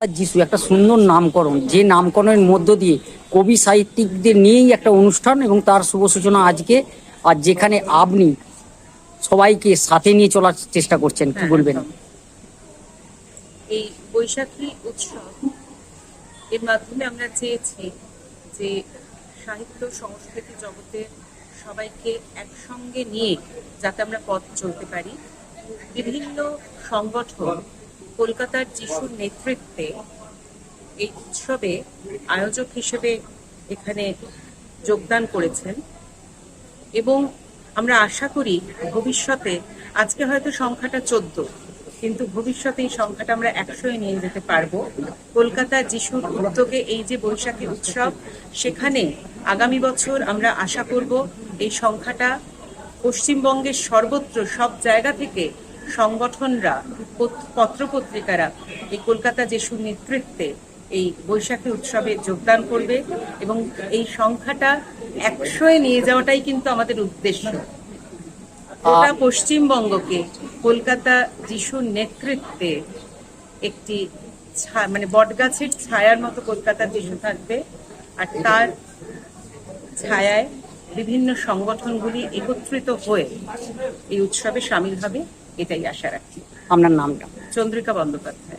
যিশু একটা সুন্দর নামকরণ, যে নামকরণের মধ্য দিয়ে কবি সাহিত্যিকদের নিয়েই একটা অনুষ্ঠান এবং তার শুভ সূচনা আজকে। আর যেখানে আপনি সবাইকে সাথে নিয়ে চলার চেষ্টা করছেন, কি বলবেন? এই বৈশাখী উৎসব এর মাধ্যমে আমরা চেয়েছি যে সাহিত্য সংস্কৃতি জগতে সবাইকে একসঙ্গে নিয়ে যাতে আমরা পথ চলতে পারি। বিভিন্ন সংগঠন কলকাতার যিশুর নেতৃত্বে এই উৎসবে আয়োজক হিসেবে এখানে যোগদান করেছেন এবং আমরা আশা করি ভবিষ্যতে, আজকে হয়তো সংখ্যাটা 14, কিন্তু ভবিষ্যতে এই সংখ্যাটা আমরা 100-এ নিয়ে যেতে পারবো। কলকাতার যিশুর উদ্যোগে এই যে বৈশাখী উৎসব, সেখানে আগামী বছর আমরা আশা করব এই সংখ্যাটা পশ্চিমবঙ্গের সর্বত্র সব জায়গা থেকে সংগঠনরা, পত্রপত্রিকারা এই কলকাতা যিশুর নেতৃত্বে এই বৈশাখী উৎসবে যোগদান করবে এবং এই সংখ্যাটা 100-এ নিয়ে যাওয়াটাই কিন্তু আমাদের উদ্দেশ্য। গোটা পশ্চিমবঙ্গকে কলকাতা যিশুর নেতৃত্বে একটি মানে বটগাছের ছায়ার মতো কলকাতার যিশু থাকবে, আর তার ছায়ায় বিভিন্ন সংগঠনগুলি একত্রিত হয়ে এই উৎসবে সামিল হবে, এটাই আশা রাখি। আপনার নামটা? চন্দ্রিকা বন্দ্যোপাধ্যায়।